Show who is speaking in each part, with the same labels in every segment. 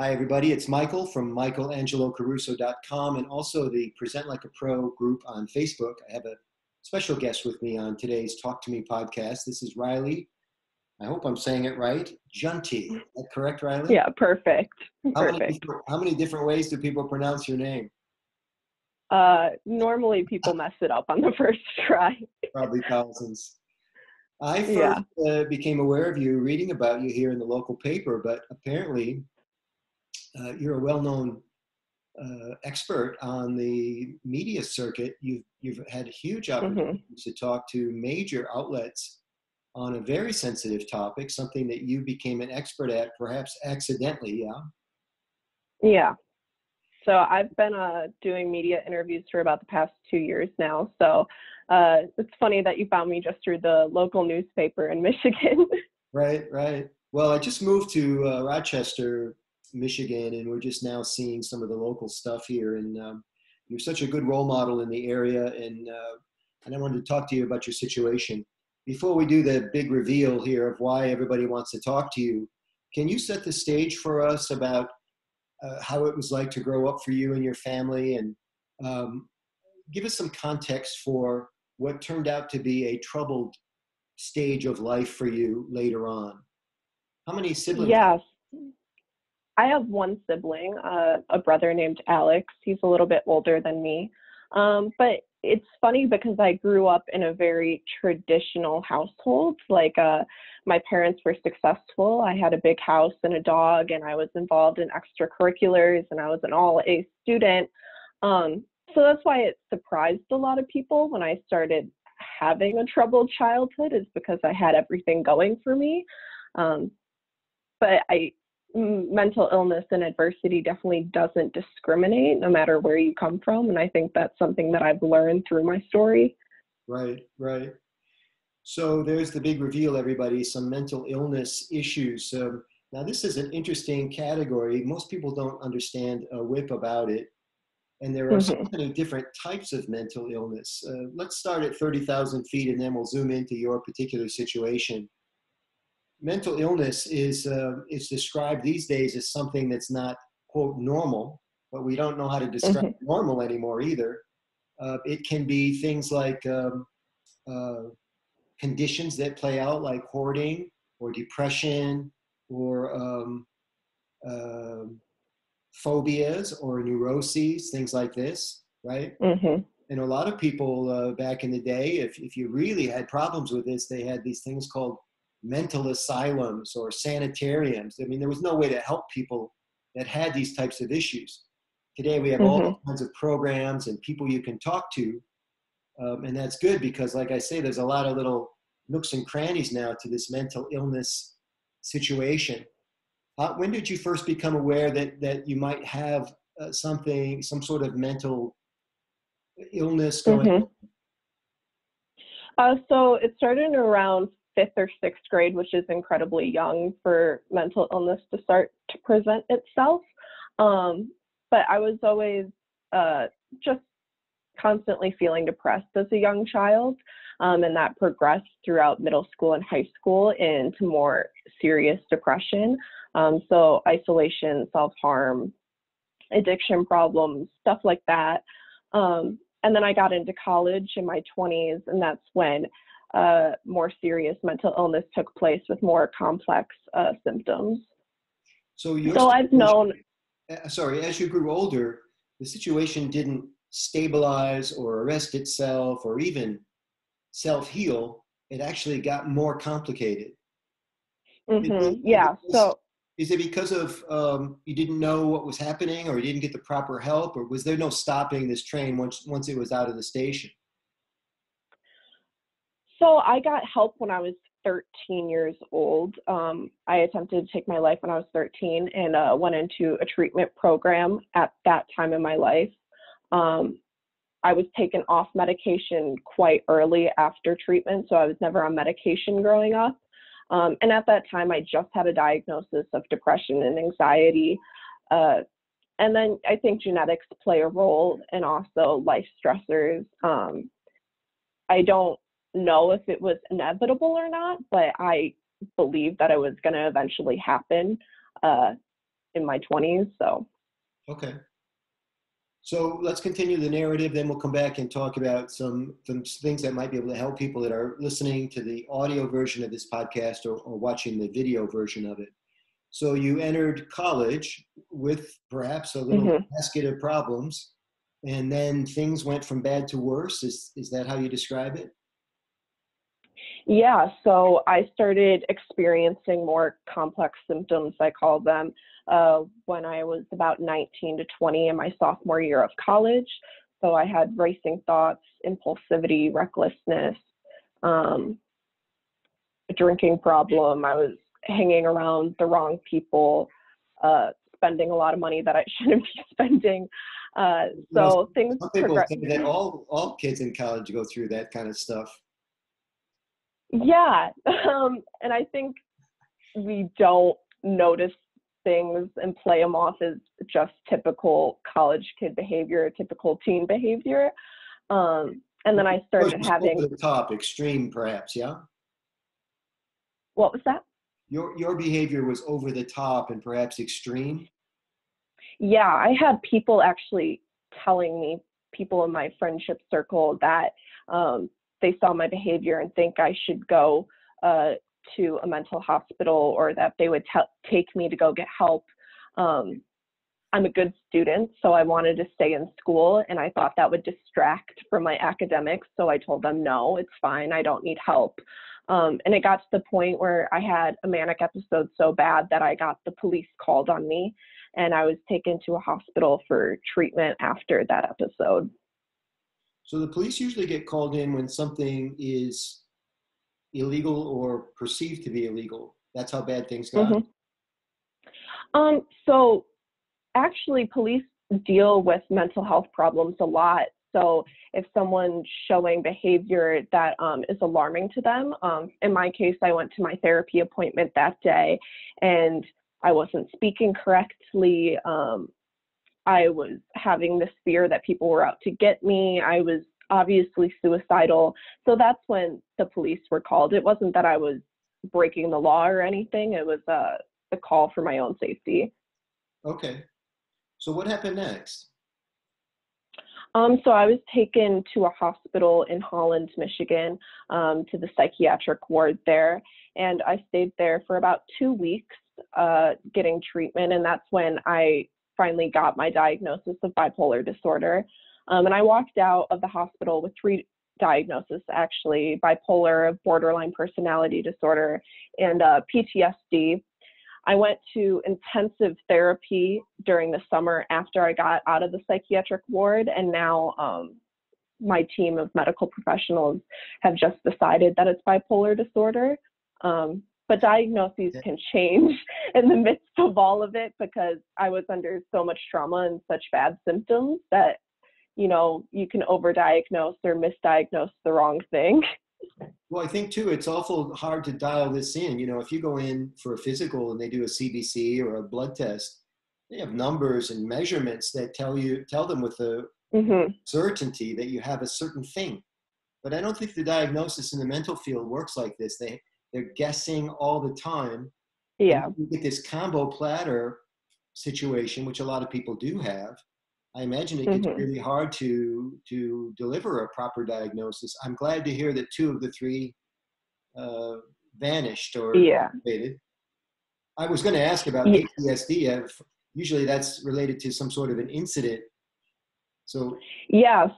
Speaker 1: Hi, everybody. It's Michael from michaelangelocaruso.com and also the Present Like a Pro group on Facebook. I have a special guest with me on today's Talk to Me podcast. This is Riley. I hope I'm saying it right. Juntti. Is that correct, Riley?
Speaker 2: Yeah, perfect.
Speaker 1: How
Speaker 2: Perfect.
Speaker 1: many different ways do people pronounce your name?
Speaker 2: Normally people mess it up on the first try.
Speaker 1: Probably thousands. I first
Speaker 2: Yeah.
Speaker 1: became aware of you reading about you here in the local paper, but apparently you're a well-known expert on the media circuit. You've had huge
Speaker 2: hmm
Speaker 1: opportunities to talk to major outlets on a very sensitive topic, something that you became an expert at, perhaps accidentally. Yeah.
Speaker 2: Yeah. So I've been doing media interviews for about the past 2 years now. So it's funny that you found me just through the local newspaper in Michigan.
Speaker 1: Right, right. Well, I just moved to Rochester, Michigan, and we're just now seeing some of the local stuff here. And you're such a good role model in the area, and I wanted to talk to you about your situation. Before we do the big reveal here of why everybody wants to talk to you, can you set the stage for us about how it was like to grow up for you and your family, and um, give us some context for what turned out to be a troubled stage of life for you later on? How many siblings?
Speaker 2: Yes. I have one sibling, a brother named Alex. He's a little bit older than me. But it's funny because I grew up in a very traditional household. Like my parents were successful. I had a big house and a dog, and I was involved in extracurriculars, and I was an all-A student. So that's why it surprised a lot of people when I started having a troubled childhood, is because I had everything going for me. Um, but mental illness and adversity definitely doesn't discriminate no matter where you come from. And I think that's something that I've learned through my story.
Speaker 1: Right, right. So there's the big reveal, everybody, some mental illness issues. Now, this is an interesting category. Most people don't understand a whip about it. And there are so
Speaker 2: hmm
Speaker 1: many different types of mental illness. Let's start at 30,000 feet and then we'll zoom into your particular situation. Mental illness is described these days as something that's not, quote, normal, but we don't know how to describe
Speaker 2: hmm
Speaker 1: normal anymore either. It can be things like uh, conditions that play out, like hoarding or depression or uh, phobias or neuroses, things like this, right?
Speaker 2: hmm
Speaker 1: And a lot of people back in the day, if you really had problems with this, they had these things called mental asylums or sanitariums. I mean, there was no way to help people that had these types of issues. Today, we have all
Speaker 2: hmm
Speaker 1: kinds of programs and people you can talk to. And that's good because, like I say, there's a lot of little nooks and crannies now to this mental illness situation. When did you first become aware that you might have some sort of mental illness going on?
Speaker 2: hmm So it started in around fifth or sixth grade, which is incredibly young for mental illness to start to present itself. But I was always just constantly feeling depressed as a young child, and that progressed throughout middle school and high school into more serious depression. So isolation, self-harm, addiction problems, stuff like that. And then I got into college in my 20s, and that's when more serious mental illness took place with more complex symptoms.
Speaker 1: So your
Speaker 2: So I've
Speaker 1: situation,
Speaker 2: known,
Speaker 1: sorry, as you grew older, the situation didn't stabilize or arrest itself or even self-heal. It actually got more complicated.
Speaker 2: yeah, so
Speaker 1: Is it because of you didn't know what was happening, or you didn't get the proper help, or was there no stopping this train once it was out of the station?
Speaker 2: So I got help when I was 13 years old. I attempted to take my life when I was 13 and went into a treatment program at that time in my life. Um, I was taken off medication quite early after treatment, so I was never on medication growing up. And at that time, I just had a diagnosis of depression and anxiety. Uh, and then I think genetics play a role, and also life stressors. I don't know if it was inevitable or not, but I believed that it was going to eventually happen. Uh, in my 20s. So.
Speaker 1: Okay. So let's continue the narrative, then we'll come back and talk about some things that might be able to help people that are listening to the audio version of this podcast or watching the video version of it. So you entered college with perhaps a little basket of problems, and then things went from bad to worse. Is that how you describe it?
Speaker 2: Yeah, so I started experiencing more complex symptoms, I call them, when I was about 19 to 20 in my sophomore year of college. So I had racing thoughts, impulsivity, recklessness, a drinking problem. I was hanging around the wrong people, spending a lot of money that I shouldn't be spending. So things
Speaker 1: some people
Speaker 2: progressed.
Speaker 1: think that all kids in college go through that kind of stuff.
Speaker 2: Yeah, and I think we don't notice things and play them off as just typical college kid behavior, typical teen behavior. And then I started having
Speaker 1: over the top, extreme, perhaps. Yeah.
Speaker 2: What was that?
Speaker 1: Your behavior was over the top and perhaps extreme.
Speaker 2: Yeah, I had people actually telling me, people in my friendship circle, that they saw my behavior and think I should go to a mental hospital, or that they would take me to go get help. I'm a good student, so I wanted to stay in school, and I thought that would distract from my academics. So I told them, no, it's fine. I don't need help. And it got to the point where I had a manic episode so bad that I got the police called on me, and I was taken to a hospital for treatment after that episode.
Speaker 1: So the police usually get called in when something is illegal or perceived to be illegal. That's how bad things got.
Speaker 2: So actually, police deal with mental health problems a lot. So if someone's showing behavior that is alarming to them, in my case, I went to my therapy appointment that day and I wasn't speaking correctly. I was having this fear that people were out to get me. I was obviously suicidal. So that's when the police were called. It wasn't that I was breaking the law or anything. It was a call for my own safety.
Speaker 1: Okay. So what happened next?
Speaker 2: So I was taken to a hospital in Holland, Michigan, to the psychiatric ward there. And I stayed there for about 2 weeks getting treatment. And that's when I finally got my diagnosis of bipolar disorder. And I walked out of the hospital with 3 diagnoses, actually: bipolar, borderline personality disorder, and PTSD. I went to intensive therapy during the summer after I got out of the psychiatric ward, and now my team of medical professionals have just decided that it's bipolar disorder. But diagnoses can change in the midst of all of it, because I was under so much trauma and such bad symptoms that, you know, you can overdiagnose or misdiagnose the wrong thing.
Speaker 1: Well, I think too, it's awful hard to dial this in. You know, if you go in for a physical and they do a CBC or a blood test, they have numbers and measurements that tell them with a certainty that you have a certain thing. But I don't think the diagnosis in the mental field works like this. They're guessing all the time.
Speaker 2: Yeah.
Speaker 1: And you get this combo platter situation, which a lot of people do have. I imagine it gets really hard to deliver a proper diagnosis. I'm glad to hear that 2 of the 3 vanished or dissipated. I was going to ask about PTSD. Usually that's related to some sort of an incident. So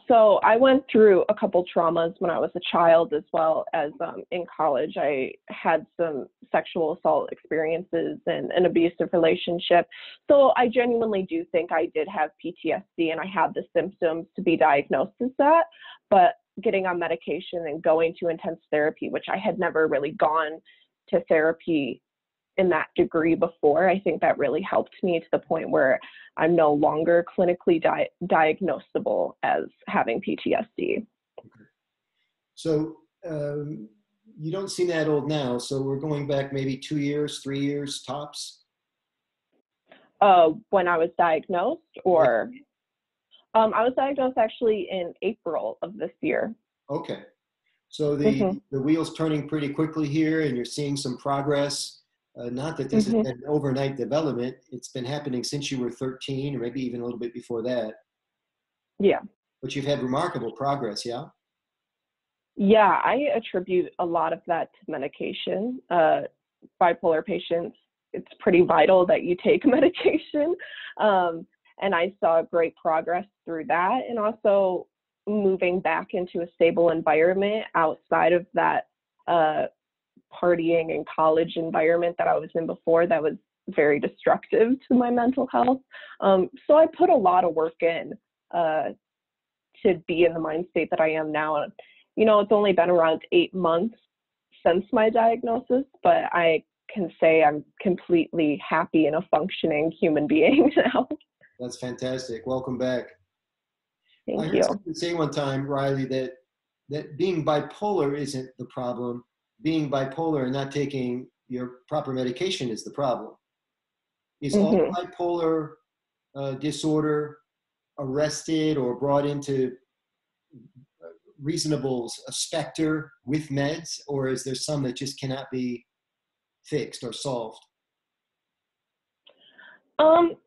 Speaker 2: so I went through a couple traumas when I was a child, as well as in college. I had some sexual assault experiences and an abusive relationship. So I genuinely do think I did have PTSD, and I had the symptoms to be diagnosed as that. But getting on medication and going to intense therapy, which I had never really gone to therapy in that degree before, I think that really helped me to the point where I'm no longer clinically diagnosable as having PTSD.
Speaker 1: Okay. So you don't seem that old now. So we're going back maybe 2 years, 3 years tops.
Speaker 2: When I was diagnosed, or I was diagnosed actually in April of this year.
Speaker 1: Okay. So the wheel's turning pretty quickly here, and you're seeing some progress. Not that this has
Speaker 2: Hmm.
Speaker 1: been an overnight development. It's been happening since you were 13, or maybe even a little bit before that.
Speaker 2: Yeah.
Speaker 1: But you've had remarkable progress, yeah?
Speaker 2: Yeah, I attribute a lot of that to medication. Bipolar patients, it's pretty vital that you take medication. Um, and I saw great progress through that. And also moving back into a stable environment outside of that uh, partying and college environment that I was in before that was very destructive to my mental health. So I put a lot of work in uh, to be in the mind state that I am now. You know, it's only been around 8 months since my diagnosis, but I can say I'm completely happy and a functioning human being now.
Speaker 1: That's fantastic. Welcome back. I
Speaker 2: Thank
Speaker 1: heard
Speaker 2: you.
Speaker 1: someone say one time, Riley, that being bipolar isn't the problem. Being bipolar and not taking your proper medication is the problem. Is all
Speaker 2: Hmm.
Speaker 1: bipolar disorder arrested or brought into reasonable specter with meds, or is there some that just cannot be fixed or solved?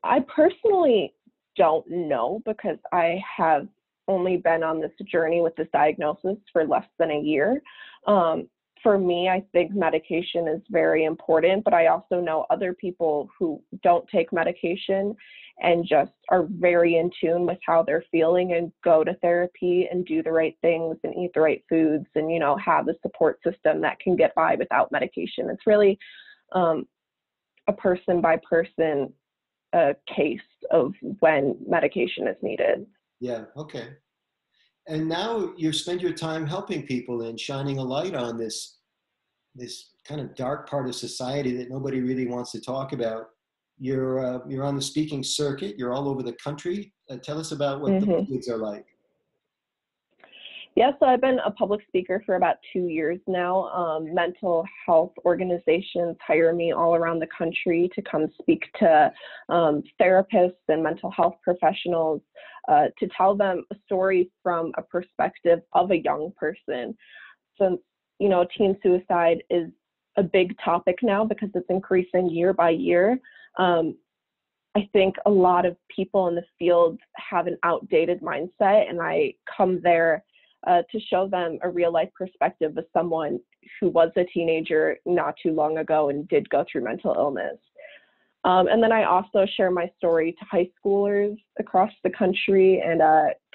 Speaker 2: I personally don't know because I have only been on this journey with this diagnosis for less than a year. Um, for me, I think medication is very important, but I also know other people who don't take medication and just are very in tune with how they're feeling and go to therapy and do the right things and eat the right foods and, you know, have a support system that can get by without medication. It's really um, a person by person case of when medication is needed.
Speaker 1: Yeah, okay. And now you spend your time helping people and shining a light on this kind of dark part of society that nobody really wants to talk about. You're on the speaking circuit. You're all over the country. Tell us about what those
Speaker 2: Hmm.
Speaker 1: gigs are like.
Speaker 2: Yeah, so I've been a public speaker for about 2 years now. Mental health organizations hire me all around the country to come speak to therapists and mental health professionals to tell them a story from a perspective of a young person. Since, you know, teen suicide is a big topic now because it's increasing year by year. Um, I think a lot of people in the field have an outdated mindset, and I come there to show them a real life perspective of someone who was a teenager not too long ago and did go through mental illness. And then I also share my story to high schoolers across the country and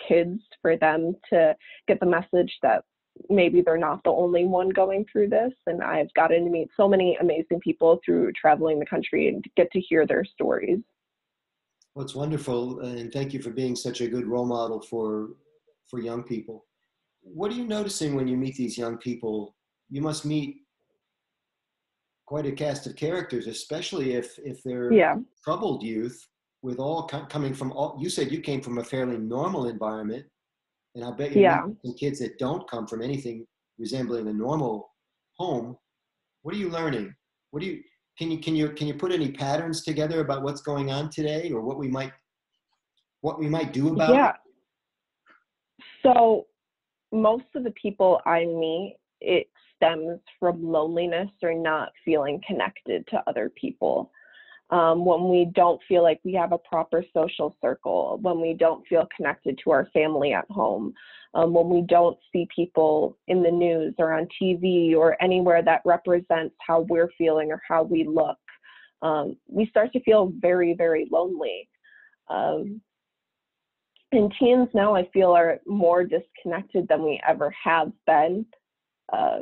Speaker 2: kids for them to get the message that maybe they're not the only one going through this. And I've gotten to meet so many amazing people through traveling the country and get to hear their stories.
Speaker 1: Well, it's wonderful, and thank you for being such a good role model for young people. What are you noticing when you meet these young people? You must meet quite a cast of characters, especially if they're
Speaker 2: Yeah,
Speaker 1: troubled youth with all coming from all. You said you came from a fairly normal environment, and I bet you're
Speaker 2: yeah.
Speaker 1: meeting some kids that don't come from anything resembling a normal home. What are you learning? What do you can you put any patterns together about what's going on today, or what we might do about it?
Speaker 2: Yeah. So most of the people I meet, it stems from loneliness or not feeling connected to other people. When we don't feel like we have a proper social circle, when we don't feel connected to our family at home, when we don't see people in the news or on TV or anywhere that represents how we're feeling or how we look, we start to feel very, very lonely. Um, and teens now, I feel, are more disconnected than we ever have been. Uh,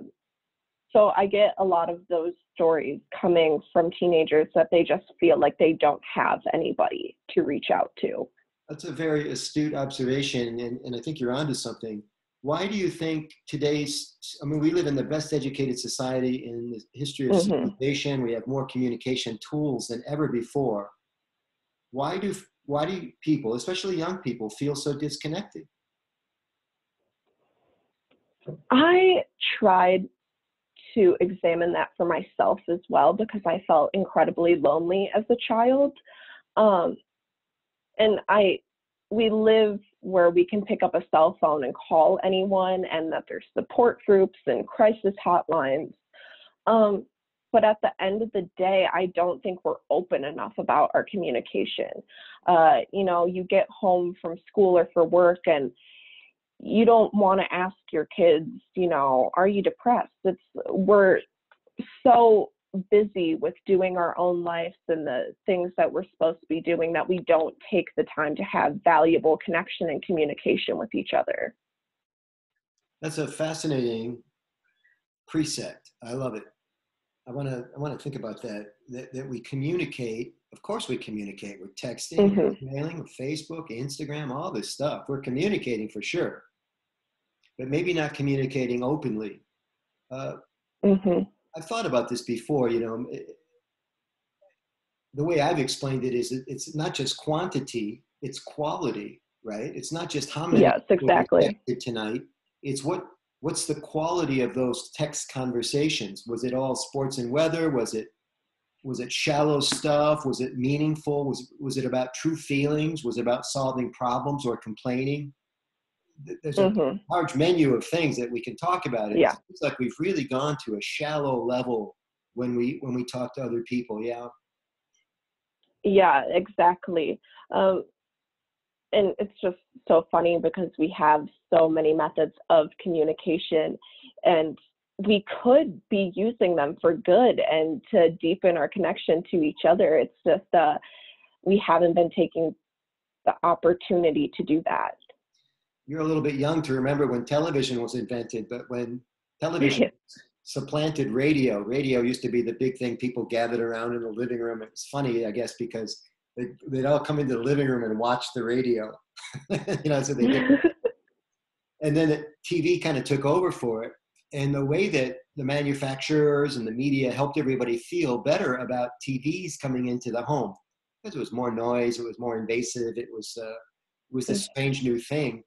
Speaker 2: so I get a lot of those stories coming from teenagers that they just feel like they don't have anybody to reach out to.
Speaker 1: That's a very astute observation, and I think you're onto something. Why do you think I mean, we live in the best educated society in the history of
Speaker 2: Hmm.
Speaker 1: civilization. We have more communication tools than ever before. Why do, why do people, especially young people, feel so disconnected?
Speaker 2: I tried to examine that for myself as well because I felt incredibly lonely as a child. Um, and we live where we can pick up a cell phone and call anyone, and that there's support groups and crisis hotlines. Um, but at the end of the day, I don't think we're open enough about our communication. You know, you get home from school or for work and you don't want to ask your kids, you know, are you depressed? We're so busy with doing our own lives and the things that we're supposed to be doing that we don't take the time to have valuable connection and communication with each other.
Speaker 1: That's a fascinating precept. I love it. I want to think about that we communicate. Of course we communicate. We're texting, we're emailing, Facebook, Instagram, all this stuff. We're communicating for sure, but maybe not communicating openly. I've thought about this before, you know. The way I've explained it is it's not just quantity, it's quality, right? It's not just how many
Speaker 2: yes, exactly.
Speaker 1: tonight. It's what's the quality of those text conversations? Was it all sports and weather? Was it shallow stuff? Was it meaningful? Was it about true feelings? Was it about solving problems or complaining? There's a large menu of things that we can talk about. It seems like we've really gone to a shallow level when we talk to other people.
Speaker 2: Yeah, exactly. And it's just so funny because we have so many methods of communication and we could be using them for good and to deepen our connection to each other. It's just we haven't been taking the opportunity to do that.
Speaker 1: You're a little bit young to remember when television was invented, but when television supplanted radio used to be the big thing people gathered around in the living room. It was funny, I guess, because they'd all come into the living room and watch the radio. You know, so they did. And then TV kind of took over for it. And the way that the manufacturers and the media helped everybody feel better about TVs coming into the home, because it was more noise, it was more invasive, it was this strange new thing,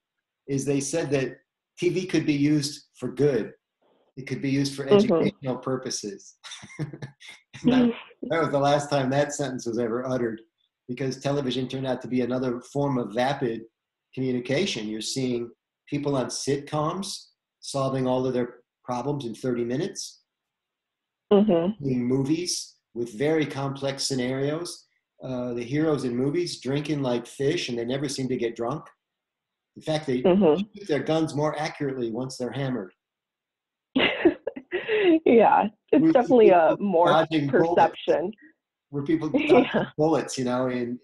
Speaker 1: is they said that TV could be used for good. It could be used for educational purposes. that was the last time that sentence was ever uttered, because television turned out to be another form of vapid communication. You're seeing people on sitcoms solving all of their problems in 30 minutes, seeing movies with very complex scenarios. The heroes in movies drinking like fish and they never seem to get drunk. In fact, they shoot their guns more accurately once they're hammered.
Speaker 2: Yeah, it's definitely a more perception.
Speaker 1: Where people dodging bullets, you know, in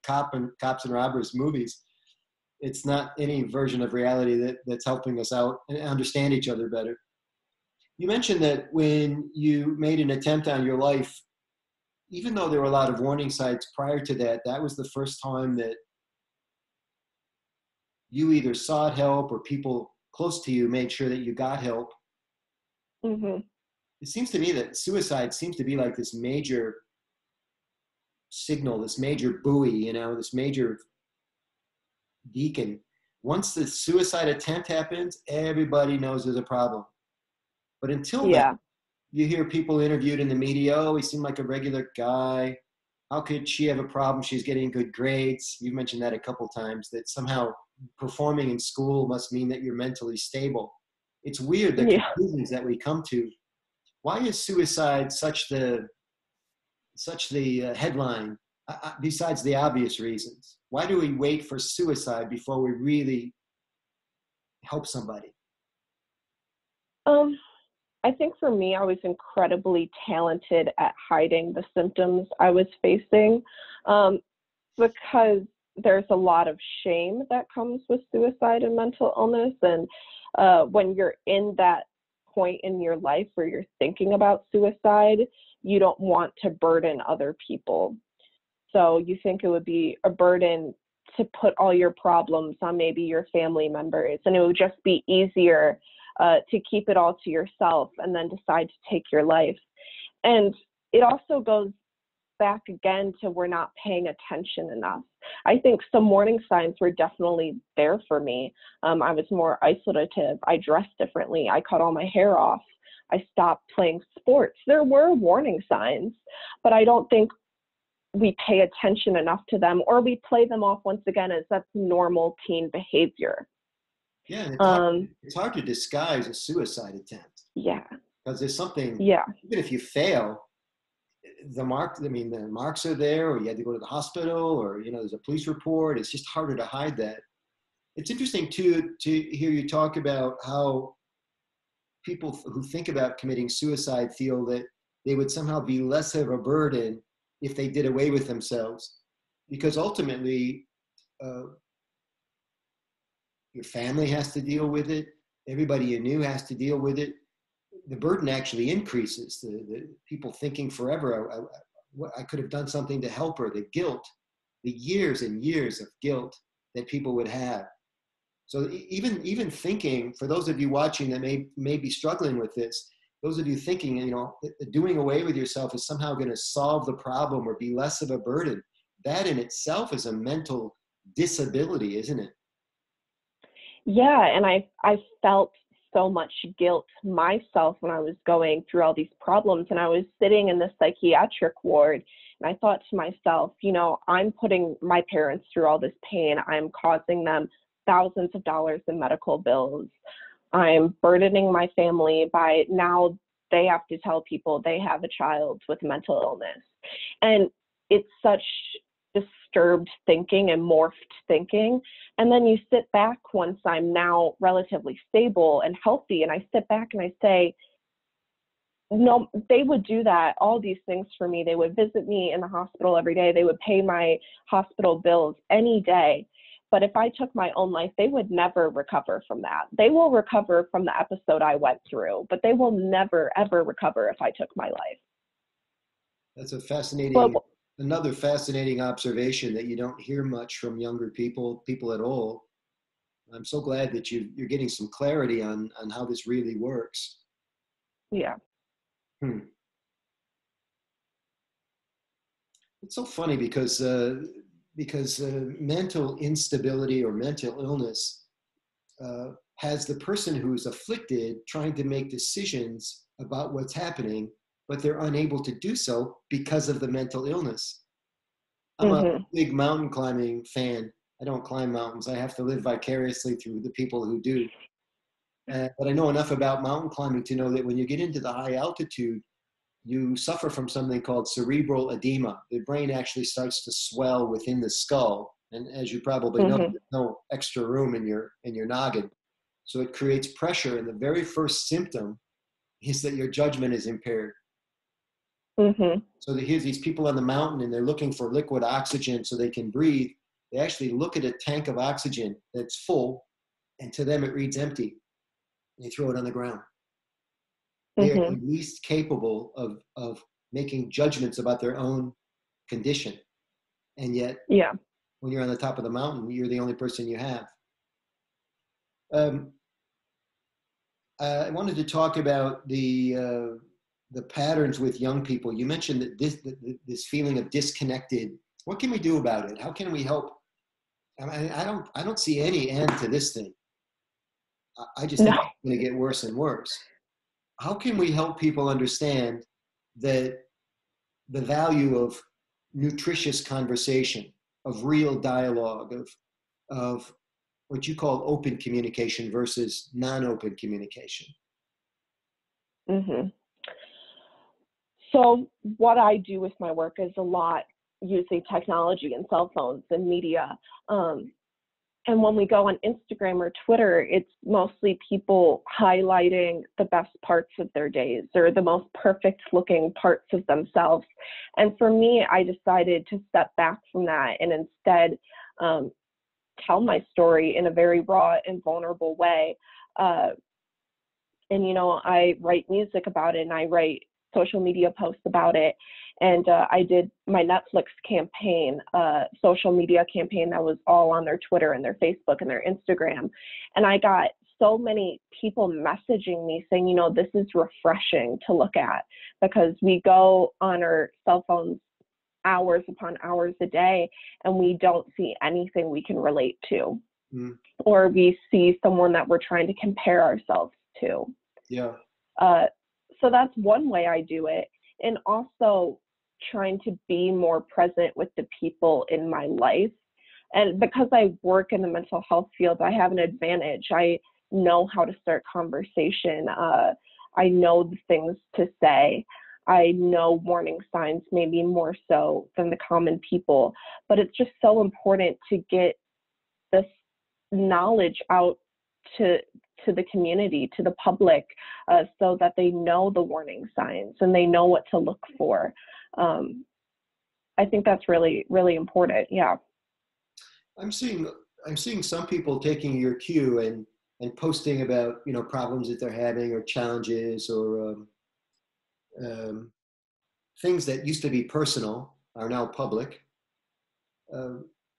Speaker 1: cops and robbers movies. It's not any version of reality that's helping us out and understand each other better. You mentioned that when you made an attempt on your life, even though there were a lot of warning signs prior to that, that was the first time that you either sought help or people close to you made sure that you got help. It seems to me that suicide seems to be like this major signal, this major buoy, you know, this major beacon. Once the suicide attempt happens, everybody knows there's a problem. But until then, you hear people interviewed in the media, oh, he seemed like a regular guy. How could she have a problem? She's getting good grades. You mentioned that a couple times, that somehow performing in school must mean that you're mentally stable. It's weird, the conclusions that we come to. Why is suicide such the headline, besides the obvious reasons? Why do we wait for suicide before we really help somebody?
Speaker 2: I think for me, I was incredibly talented at hiding the symptoms I was facing, because there's a lot of shame that comes with suicide and mental illness. And when you're in that point in your life where you're thinking about suicide, you don't want to burden other people. So you think it would be a burden to put all your problems on maybe your family members, and it would just be easier to keep it all to yourself and then decide to take your life. And it also goes back again to we're not paying attention enough. I think some warning signs were definitely there for me. I was more isolative. I dressed differently. I cut all my hair off. I stopped playing sports. There were warning signs, but I don't think we pay attention enough to them, or we play them off once again as that's normal teen behavior.
Speaker 1: Yeah, it's hard to disguise a suicide attempt.
Speaker 2: Yeah.
Speaker 1: because there's something,
Speaker 2: Yeah.
Speaker 1: even if you fail, the marks are there, or you had to go to the hospital, or, there's a police report. It's just harder to hide that. It's interesting too, to hear you talk about how people who think about committing suicide feel that they would somehow be less of a burden if they did away with themselves. Because ultimately, your family has to deal with it. Everybody you knew has to deal with it. The burden actually increases. The people thinking forever, I could have done something to help her. The guilt, the years and years of guilt that people would have. So even thinking, for those of you watching that may be struggling with this, those of you thinking, doing away with yourself is somehow going to solve the problem or be less of a burden. That in itself is a mental disability, isn't it?
Speaker 2: Yeah, and I felt so much guilt myself when I was going through all these problems, and I was sitting in the psychiatric ward, and I thought to myself, I'm putting my parents through all this pain. I'm causing them thousands of dollars in medical bills. I'm burdening my family by now they have to tell people they have a child with mental illness. And it's such disturbed thinking and morphed thinking. And then you sit back once I'm now relatively stable and healthy, and I sit back and I say, no, they would do that, all these things for me. They would visit me in the hospital every day. They would pay my hospital bills any day. But if I took my own life, they would never recover from that. They will recover from the episode I went through, but they will never, ever recover if I took my life.
Speaker 1: That's another fascinating observation that you don't hear much from younger people at all. I'm so glad that you're getting some clarity on how this really works.
Speaker 2: Yeah.
Speaker 1: It's so funny because mental instability or mental illness has the person who's afflicted trying to make decisions about what's happening, but they're unable to do so because of the mental illness. I'm a big mountain climbing fan. I don't climb mountains. I have to live vicariously through the people who do. But I know enough about mountain climbing to know that when you get into the high altitude, you suffer from something called cerebral edema. The brain actually starts to swell within the skull. And as you probably know, there's no extra room in your noggin. So it creates pressure. And the very first symptom is that your judgment is impaired. So here's these people on the mountain, and they're looking for liquid oxygen so they can breathe. They actually look at a tank of oxygen that's full, and to them it reads empty. They throw it on the ground. They are the least capable of making judgments about their own condition. And yet, when you're on the top of the mountain, you're the only person you have. I wanted to talk about the patterns with young people. You mentioned that this feeling of disconnected. What can we do about it? How can we help? I don't see any end to this thing. I just think it's going to get worse and worse. How can we help people understand that the value of nutritious conversation, of real dialogue, of what you call open communication versus non-open communication?
Speaker 2: So what I do with my work is a lot using technology and cell phones and media. And when we go on Instagram or Twitter, it's mostly people highlighting the best parts of their days or the most perfect looking parts of themselves. And for me, I decided to step back from that and instead tell my story in a very raw and vulnerable way. And, I write music about it, and I write social media posts about it. And I did my Netflix campaign, social media campaign that was all on their Twitter and their Facebook and their Instagram. And I got so many people messaging me saying, this is refreshing to look at, because we go on our cell phones hours upon hours a day and we don't see anything we can relate to. Or we see someone that we're trying to compare ourselves to. So that's one way I do it. And also trying to be more present with the people in my life. And because I work in the mental health field, I have an advantage. I know how to start conversation. I know the things to say. I know warning signs maybe more so than the common people, but it's just so important to get this knowledge out to the community, to the public, so that they know the warning signs and they know what to look for. I think that's really, really important. Yeah.
Speaker 1: I'm seeing some people taking your cue and posting about, you know, problems that they're having or challenges or um, things that used to be personal are now public.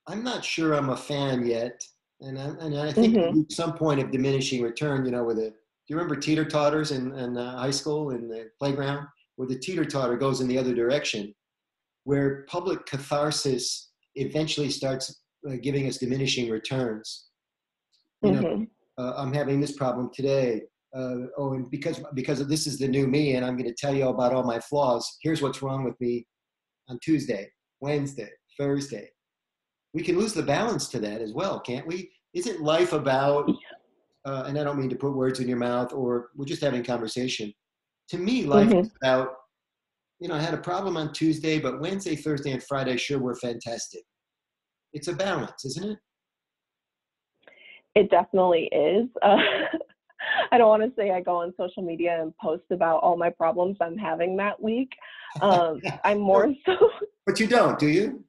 Speaker 1: I'm not sure I'm a fan yet, and I think
Speaker 2: Hmm.
Speaker 1: at some point of diminishing return, you know, with a, do you remember teeter totters in high school in the playground, where the teeter totter goes in the other direction, where public catharsis eventually starts giving us diminishing returns. You know,
Speaker 2: Hmm.
Speaker 1: I'm having this problem today. Oh, and because of this is the new me, and I'm going to tell you about all my flaws. Here's what's wrong with me on Tuesday, Wednesday, Thursday. We can lose the balance to that as well, can't we? Isn't life about, and I don't mean to put words in your mouth, or we're just having conversation. To me, life
Speaker 2: Hmm.
Speaker 1: is about, you know, I had a problem on Tuesday, but Wednesday, Thursday, and Friday sure were fantastic. It's a balance, isn't it?
Speaker 2: It definitely is. I don't want to say I go on social media and post about all my problems I'm having that week. I'm more so,
Speaker 1: But you don't, do you?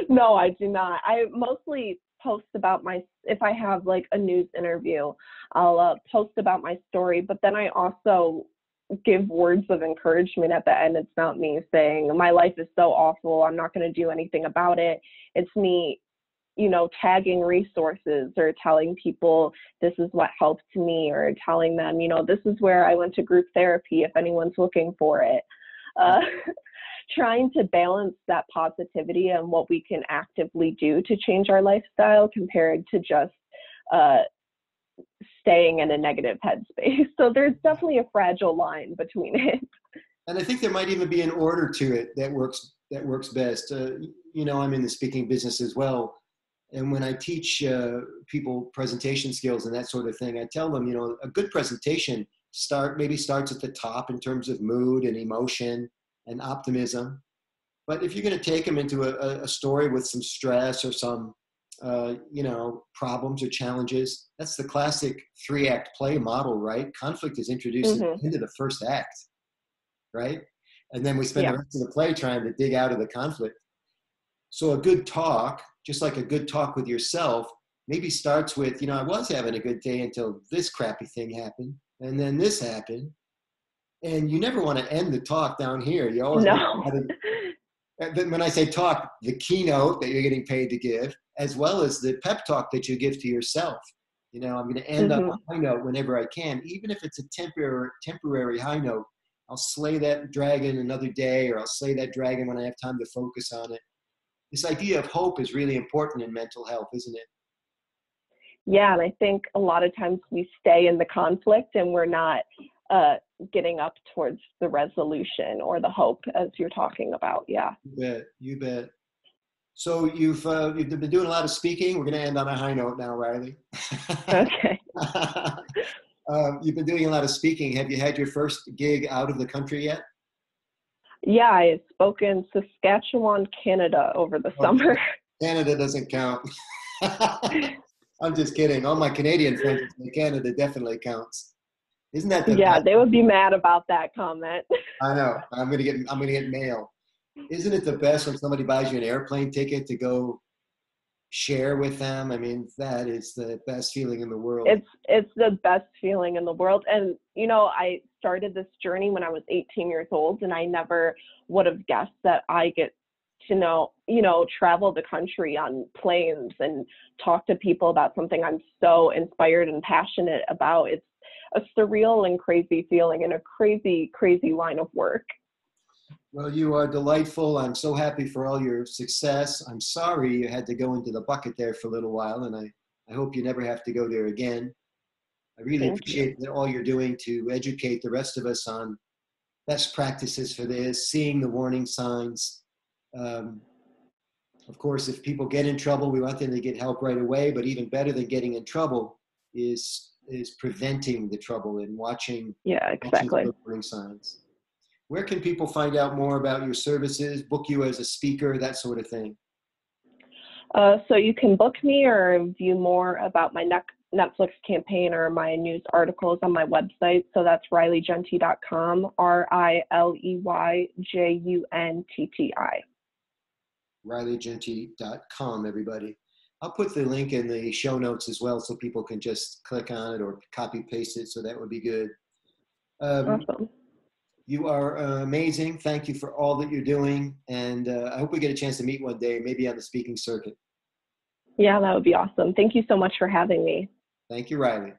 Speaker 2: no, I do not. I mostly post about if I have like a news interview, I'll post about my story, but then I also give words of encouragement at the end. It's not me saying my life is so awful, I'm not going to do anything about it. It's me, tagging resources or telling people this is what helped me, or telling them, this is where I went to group therapy if anyone's looking for it. Uh, Trying to balance that positivity and what we can actively do to change our lifestyle compared to just staying in a negative headspace. So there's definitely a fragile line between it.
Speaker 1: And I think there might even be an order to it that works best. You know, I'm in the speaking business as well, and when I teach people presentation skills and that sort of thing, I tell them, you know, a good presentation starts at the top in terms of mood and emotion and optimism. But if you're going to take them into a story with some stress or some, you know, problems or challenges, that's the classic 3-act play model, right? Conflict is introduced
Speaker 2: Hmm.
Speaker 1: into the first act, right? And then we spend the
Speaker 2: Yeah.
Speaker 1: rest of the play trying to dig out of the conflict. So a good talk, just like a good talk with yourself, maybe starts with, you know, I was having a good day until this crappy thing happened, and then this happened. And you never want to end the talk down here. You always want
Speaker 2: No.
Speaker 1: to, when I say talk, the keynote that you're getting paid to give, as well as the pep talk that you give to yourself. You know, I'm going to end on
Speaker 2: Hmm.
Speaker 1: a high note whenever I can, even if it's a temporary high note. I'll slay that dragon another day, or I'll slay that dragon when I have time to focus on it. This idea of hope is really important in mental health, isn't it?
Speaker 2: Yeah, and I think a lot of times we stay in the conflict and we're not uh, getting up towards the resolution or the hope, as you're talking about. Yeah.
Speaker 1: You bet. You bet. So you've been doing a lot of speaking. We're going to end on a high note now, Riley.
Speaker 2: Okay.
Speaker 1: You've been doing a lot of speaking. Have you had your first gig out of the country yet?
Speaker 2: Yeah, I spoke in Saskatchewan, Canada over the
Speaker 1: Oh,
Speaker 2: summer.
Speaker 1: Canada doesn't count. I'm just kidding. All my Canadian friends say Canada definitely counts. Isn't that the
Speaker 2: Yeah,
Speaker 1: best?
Speaker 2: they would be mad about that comment.
Speaker 1: I know. I'm gonna get mail. Isn't it the best when somebody buys you an airplane ticket to go share with them? I mean, that is the best feeling in the world.
Speaker 2: It's the best feeling in the world. And I started this journey when I was 18 years old, and I never would have guessed that I get to travel the country on planes and talk to people about something I'm so inspired and passionate about. It's a surreal and crazy feeling and a crazy, crazy line of work.
Speaker 1: Well, you are delightful. I'm so happy for all your success. I'm sorry you had to go into the bucket there for a little while, and I hope you never have to go there again. I really
Speaker 2: Thank you.
Speaker 1: appreciate all you're doing to educate the rest of us on best practices for this, seeing the warning signs. Um, of course, if people get in trouble, we want them to get help right away, but even better than getting in trouble is is preventing the trouble and watching
Speaker 2: Yeah,
Speaker 1: for
Speaker 2: exactly.
Speaker 1: those warning signs. Where can people find out more about your services, book you as a speaker, that sort of thing?
Speaker 2: So you can book me or view more about my Netflix campaign or my news articles on my website. So that's RileyJuntti.com, RileyJuntti.
Speaker 1: RileyJuntti.com, everybody. I'll put the link in the show notes as well so people can just click on it or copy paste it. So that would be good.
Speaker 2: Awesome.
Speaker 1: You are amazing. Thank you for all that you're doing. And I hope we get a chance to meet one day, maybe on the speaking circuit.
Speaker 2: Yeah, that would be awesome. Thank you so much for having me.
Speaker 1: Thank you, Riley.